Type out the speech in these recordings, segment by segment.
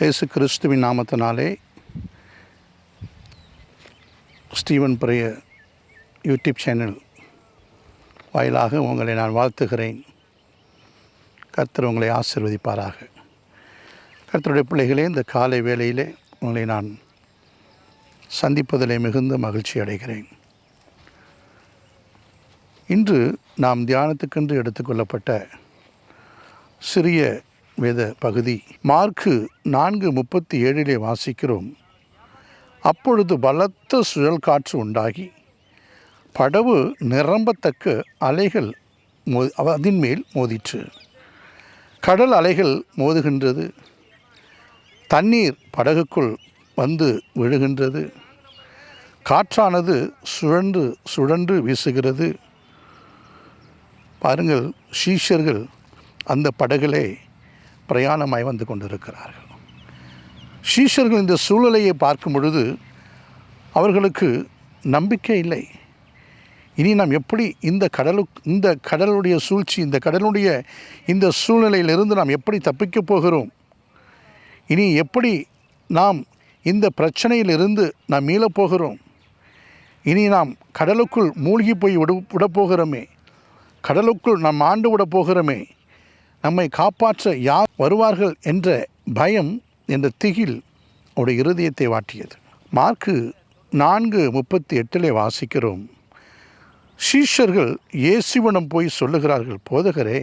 இயேசு கிறிஸ்துவின் நாமத்தினாலே ஸ்டீவன் பிரிய யூடியூப் சேனல் வாயிலாக உங்களை நான் வாழ்த்துகிறேன். கர்த்தர் உங்களை ஆசீர்வதிப்பாராக. கர்த்தருடைய பிள்ளைகளே, இந்த காலை வேளையிலே உங்களை நான் சந்திப்பதிலே மிகுந்த மகிழ்ச்சி அடைகிறேன். இன்று நாம் தியானத்துக்கென்று எடுத்துக்கொள்ளப்பட்ட சிறிய வேத பகுதி மார்க்கு 4:37 வாசிக்கிறோம். அப்பொழுது பலத்த சுழல் காற்று உண்டாகி படவு நிரம்பத்தக்க அலைகள் அதன் மேல் மோதிற்று. கடல் அலைகள் மோதுகின்றது, தண்ணீர் படகுக்குள் வந்து விழுகின்றது, காற்றானது சுழன்று சுழன்று வீசுகிறது. பாருங்கள், சீஷர்கள் அந்த படகிலே பிரயாணமாய் வந்து கொண்டிருக்கிறார்கள். சீஷர்கள் இந்த சூழ்நிலையை பார்க்கும் பொழுது அவர்களுக்கு நம்பிக்கை இல்லை. இனி நாம் எப்படி இந்த கடலுடைய சூழ்ச்சி, இந்த கடலுடைய இந்த சூழ்நிலையிலிருந்து நாம் எப்படி தப்பிக்கப் போகிறோம்? இனி எப்படி நாம் இந்த பிரச்சனையிலிருந்து நாம் மீளப்போகிறோம்? இனி நாம் கடலுக்குள் மூழ்கி போய் விடப்போகிறோமே, கடலுக்குள் நாம் ஆண்டு விட போகிறோமே, நம்மை காப்பாற்ற யார் வருவார்கள் என்ற பயம், என்ற திகில் அவருடைய இருதயத்தை வாட்டியது. மார்க்கு 4:38 வாசிக்கிறோம். சீஷர்கள் இயேசுவிடம் போய் சொல்லுகிறார்கள், போதகரே,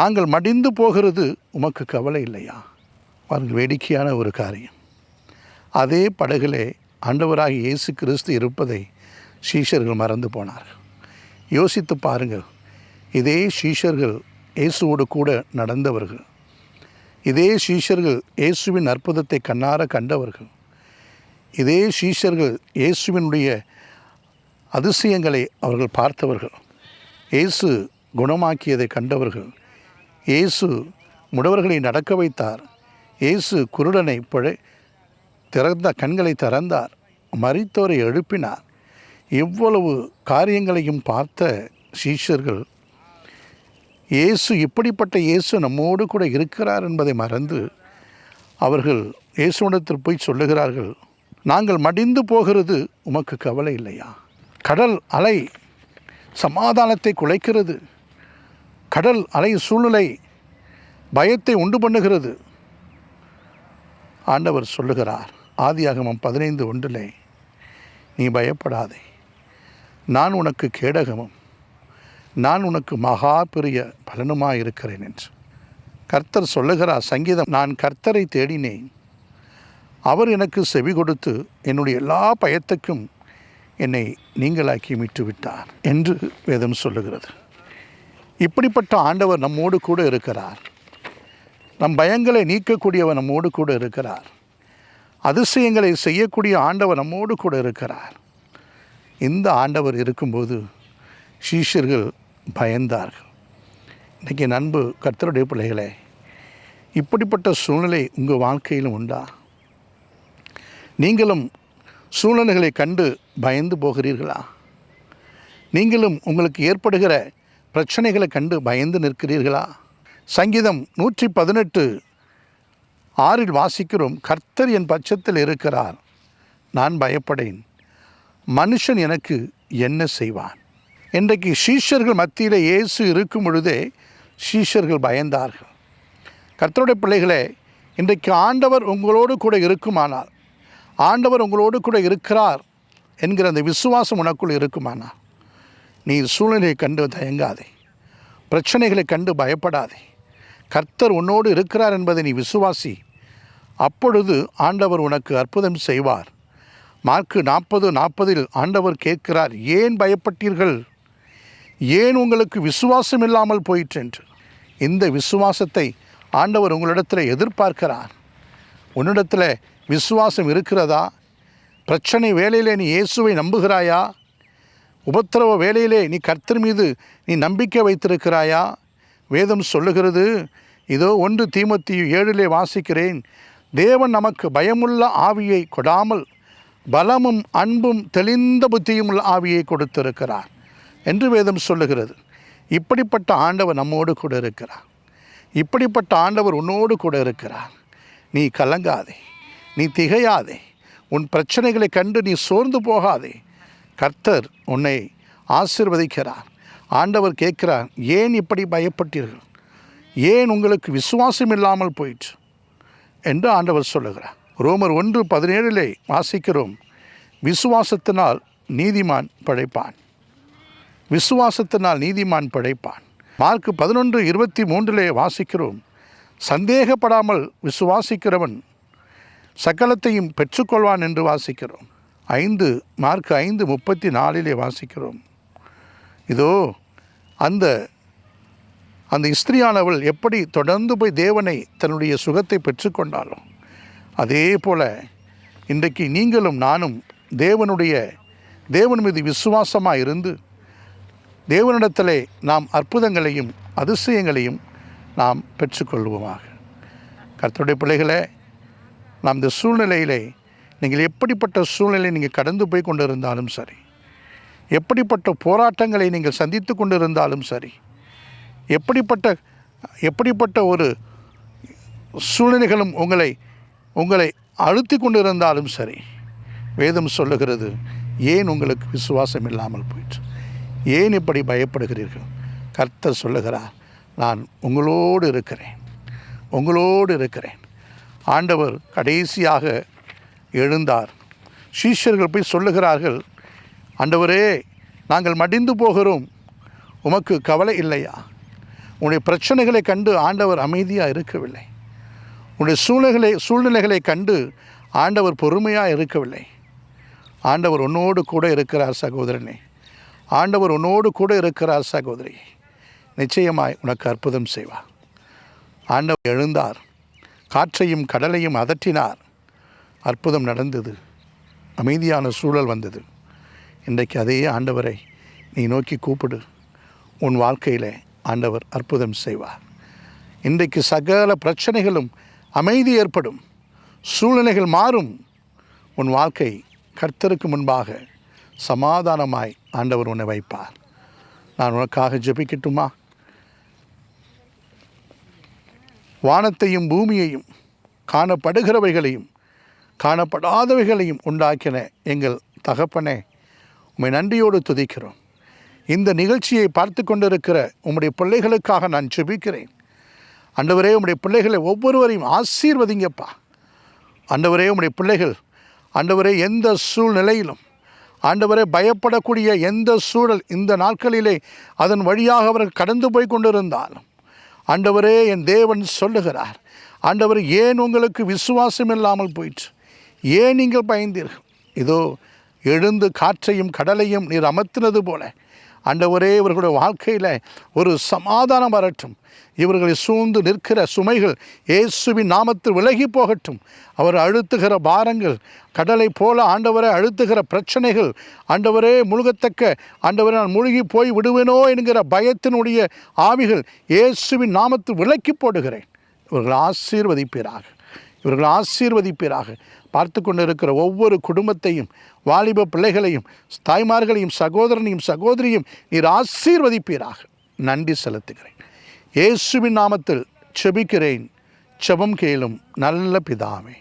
நாங்கள் மடிந்து போகிறது உமக்கு கவலை இல்லையா? பாருங்கள், வேடிக்கையான ஒரு காரியம். அதே படகிலே ஆண்டவராகிய இயேசு கிறிஸ்து இருப்பதை சீஷர்கள் மறந்து போனார்கள். யோசித்து பாருங்கள், இதே சீஷர்கள் இயேசுவோடு கூட நடந்தவர்கள், இதே சீஷர்கள் இயேசுவின் அற்புதத்தை கண்ணார கண்டவர்கள், இதே சீஷர்கள் இயேசுவினுடைய அதிசயங்களை அவர்கள் பார்த்தவர்கள், இயேசு குணமாக்கியதை கண்டவர்கள், இயேசு முடவர்களை நடக்க வைத்தார், இயேசு குருடனை திறந்த கண்களை திறந்தார், மரித்தோரை எழுப்பினார். இவ்வளவு காரியங்களையும் பார்த்த சீஷர்கள் இயேசு, இப்படிப்பட்ட இயேசு நம்மோடு கூட இருக்கிறார் என்பதை மறந்து அவர்கள் இயேசுவிடத்தில் போய் சொல்லுகிறார்கள், நாங்கள் மடிந்து போகிறது உமக்கு கவலை இல்லையா? கடல் அலை சமாதானத்தை குலைக்கிறது, கடல் அலை சூழ்நிலை பயத்தை உண்டு பண்ணுகிறது. ஆண்டவர் சொல்லுகிறார், ஆதியாகமம் 15:1, நீ பயப்படாதே, நான் உனக்கு கேடகமும் நான் உனக்கு மகா பெரிய பலனுமாய் இருக்கிறேன் என்று கர்த்தர் சொல்லுகிறார். சங்கீதம், நான் கர்த்தரை தேடினேன், அவர் எனக்கு செவி கொடுத்து என்னுடைய எல்லா பயத்துக்கும் என்னை நீங்களாக்கி மீட்டு விட்டார் என்று வேதம் சொல்லுகிறது. இப்படிப்பட்ட ஆண்டவர் நம்மோடு கூட இருக்கிறார். நம் பயங்களை நீக்கக்கூடியவர் நம்மோடு கூட இருக்கிறார். அதிசயங்களை செய்யக்கூடிய ஆண்டவர் நம்மோடு கூட இருக்கிறார். இந்த ஆண்டவர் இருக்கும்போது சீஷர்கள் பயந்தார்கள். இன்றைக்கி நண்பு கர்த்தருடைய பிள்ளைகளே, இப்படிப்பட்ட சூழ்நிலை உங்கள் வாழ்க்கையிலும் உண்டா? நீங்களும் சூழ்நிலைகளை கண்டு பயந்து போகிறீர்களா? நீங்களும் உங்களுக்கு ஏற்படுகிற பிரச்சனைகளை கண்டு பயந்து நிற்கிறீர்களா? சங்கீதம் 118:6 வாசிக்கிறோம், கர்த்தர் என் பட்சத்தில் இருக்கிறார், நான் பயப்படேன், மனுஷன் எனக்கு என்ன செய்வான்? இன்றைக்கு சீஷர்கள் மத்தியில் இயேசு இருக்கும் பொழுதே சீஷர்கள் பயந்தார்கள். கர்த்தருடைய பிள்ளைகளே, இன்றைக்கு ஆண்டவர் உங்களோடு கூட இருக்குமானால், ஆண்டவர் உங்களோடு கூட இருக்கிறார் என்கிற அந்த விசுவாசம் உனக்குள் இருக்குமானால், நீ சூழ்நிலையை கண்டு தயங்காதே, பிரச்சனைகளை கண்டு பயப்படாதே. கர்த்தர் உன்னோடு இருக்கிறார் என்பதை நீ விசுவாசி. அப்பொழுது ஆண்டவர் உனக்கு அற்புதம் செய்வார். மார்க்கு 40:40 ஆண்டவர் கேட்கிறார், ஏன் பயப்பட்டீர்கள்? ஏன் உங்களுக்கு விசுவாசம் இல்லாமல் போயிற்றென்று. இந்த விசுவாசத்தை ஆண்டவர் உங்களிடத்தில் எதிர்பார்க்கிறார். உன்னிடத்தில் விசுவாசம் இருக்கிறதா? பிரச்சனை வேலையிலே நீ இயேசுவை நம்புகிறாயா? உபத்திரவ வேலையிலே நீ கர்த்தர் மீது நீ நம்பிக்கை வைத்திருக்கிறாயா? வேதம் சொல்லுகிறது, இதோ 1 தீமோத்தேயு 7 வாசிக்கிறேன், தேவன் நமக்கு பயமுள்ள ஆவியை கொடாமல் பலமும் அன்பும் தெளிந்த புத்தியும் உள்ள ஆவியை கொடுத்திருக்கிறார் என்று வேதம் சொல்லுகிறது. இப்படிப்பட்ட ஆண்டவர் நம்மோடு கூட இருக்கிறார். இப்படிப்பட்ட ஆண்டவர் உன்னோடு கூட இருக்கிறார். நீ கலங்காதே, நீ திகையாதே, உன் பிரச்சனைகளை கண்டு நீ சோர்ந்து போகாதே. கர்த்தர் உன்னை ஆசீர்வதிக்கிறார். ஆண்டவர் கேட்கிறார், ஏன் இப்படி பயப்பட்டீர்கள்? ஏன் உங்களுக்கு விசுவாசம் இல்லாமல் போயிற்று என்று ஆண்டவர் சொல்லுகிறார். ரோமர் 1:17 வாசிக்கிறோம், விசுவாசத்தினால் நீதிமான் பிழைப்பான். விசுவாசத்தினால் நீதிமான் பிழைப்பான். மார்க் 11:23 வாசிக்கிறோம், சந்தேகப்படாமல் விசுவாசிக்கிறவன் சகலத்தையும் பெற்றுக்கொள்வான் என்று வாசிக்கிறோம். மார்க் 5:34 வாசிக்கிறோம், இதோ அந்த ஸ்திரியானவள் எப்படி தொடர்ந்து போய் தேவனை தன்னுடைய சுகத்தை பெற்றுக்கொண்டாலும் அதே போல் இன்றைக்கு நீங்களும் நானும் தேவன் மீது விசுவாசமாக இருந்து தேவனிடத்திலே நாம் அற்புதங்களையும் அதிசயங்களையும் நாம் பெற்றுக்கொள்வோமாக. கர்த்தருடைய பிள்ளைகளே, நாம் இந்த சூழ்நிலையிலே நீங்கள் எப்படிப்பட்ட சூழ்நிலை நீங்கள் கடந்து போய் கொண்டு இருந்தாலும் சரி, எப்படிப்பட்ட போராட்டங்களை நீங்கள் சந்தித்து கொண்டு இருந்தாலும் சரி, எப்படிப்பட்ட ஒரு சூழ்நிலைகளும் உங்களை அழுத்தி கொண்டு இருந்தாலும் சரி, வேதம் சொல்லுகிறது, ஏன் உங்களுக்கு விசுவாசம் இல்லாமல் போயிற்று? ஏன் இப்படி பயப்படுகிறீர்கள்? கர்த்தர் சொல்லுகிறார், நான் உங்களோடு இருக்கிறேன். ஆண்டவர் கடைசியாக எழுந்தார். சீஷர்கள் போய் சொல்லுகிறார்கள், ஆண்டவரே, நாங்கள் மடிந்து போகிறோம், உமக்கு கவலை இல்லையா? உன்னுடைய பிரச்சனைகளை கண்டு ஆண்டவர் அமைதியாக இருக்கவில்லை. உன்னுடைய சூழ்நிலைகளை கண்டு ஆண்டவர் பொறுமையாக இருக்கவில்லை. ஆண்டவர் உன்னோடு கூட இருக்கிறார் சகோதரனே. ஆண்டவர் உன்னோடு கூட இருக்கிறார் சகோதரி. நிச்சயமாய் உனக்கு அற்புதம் செய்வார். ஆண்டவர் எழுந்தார், காற்றையும் கடலையும் அதட்டினார், அற்புதம் நடந்தது, அமைதியான சூழல் வந்தது. இன்றைக்கு அதே ஆண்டவரை நீ நோக்கி கூப்பிடு, உன் வாழ்க்கையில் ஆண்டவர் அற்புதம் செய்வார். இன்றைக்கு சகல பிரச்சனைகளும் அமைதி ஏற்படும், சூழ்நிலைகள் மாறும், உன் வாழ்க்கை கர்த்தருக்கு முன்பாக சமாதானமாய் ஆண்டவர் உன்னை வைப்பார். நான் உனக்காக ஜெபிக்கட்டுமா? வானத்தையும் பூமியையும் காணப்படுகிறவைகளையும் காணப்படாதவைகளையும் உண்டாக்கின எங்கள் தகப்பனே, உம்மை நன்றியோடு துதிக்கிறோம். இந்த நிகழ்ச்சியை பார்த்து கொண்டிருக்கிற உம்முடைய பிள்ளைகளுக்காக நான் ஜெபிக்கிறேன். ஆண்டவரே, உம்முடைய பிள்ளைகளை ஒவ்வொருவரையும் ஆசீர்வதிங்கப்பா. ஆண்டவரே, உம்முடைய பிள்ளைகள் ஆண்டவரே எந்த சூழ்நிலையிலும் ஆண்டவரே பயப்படக்கூடிய எந்த சூழல் இந்த நாட்களிலே அதன் வழியாக அவர்கள் கடந்து போய் கொண்டிருந்தாலும் ஆண்டவரே, என் தேவன் சொல்லுகிறார், ஆண்டவர், ஏன் உங்களுக்கு விசுவாசம் இல்லாமல் போயிற்று? ஏன் நீங்கள் பயந்தீர்கள்? இதோ எழுந்து காற்றையும் கடலையும் நீர் அமர்த்தினது போல ஆண்டவரே, இவர்களுடைய வாழ்க்கையில் ஒரு சமாதானம் வரட்டும். இவர்களை சூழ்ந்து நிற்கிற சுமைகள் இயேசுவின் நாமத்தில் விலகி போகட்டும். அவர் அழுத்துகிற பாரங்கள் கடலை போல ஆண்டவரை அழுத்துகிற பிரச்சனைகள் ஆண்டவரே முழுகத்தக்க ஆண்டவரை நான் மூழ்கி போய் விடுவேனோ என்கிற பயத்தினுடைய ஆவிகள் இயேசுவின் நாமத்தில் விலக்கி போடுகிறேன். இவர்கள் ஆசீர்வதிப்பீராக. பார்த்து கொண்டு இருக்கிற ஒவ்வொரு குடும்பத்தையும், வாலிப பிள்ளைகளையும், தாய்மார்களையும், சகோதரியையும் நீர் ஆசீர்வதிப்பீராக. நன்றி செலுத்துகிறேன். இயேசுவின் நாமத்தில் செபிக்கிறேன், செபம் கேளும் நல்ல பிதாவே.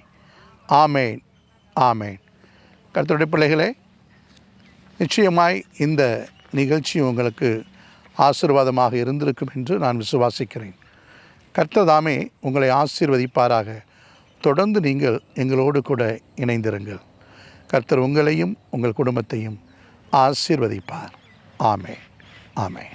ஆமேன், ஆமேன். கர்த்தருடைய பிள்ளைகளே, நிச்சயமாய் இந்த நிகழ்ச்சி உங்களுக்கு ஆசீர்வாதமாக இருந்திருக்கும் என்று நான் விசுவாசிக்கிறேன். கர்த்தர் தாமே உங்களை ஆசீர்வதிப்பாராக. தொடர்ந்து நீங்கள் எங்களோடு கூட இணைந்திருங்கள். கர்த்தர் உங்களையும் உங்கள் குடும்பத்தையும் ஆசீர்வதிப்பார். ஆமென், ஆமென்.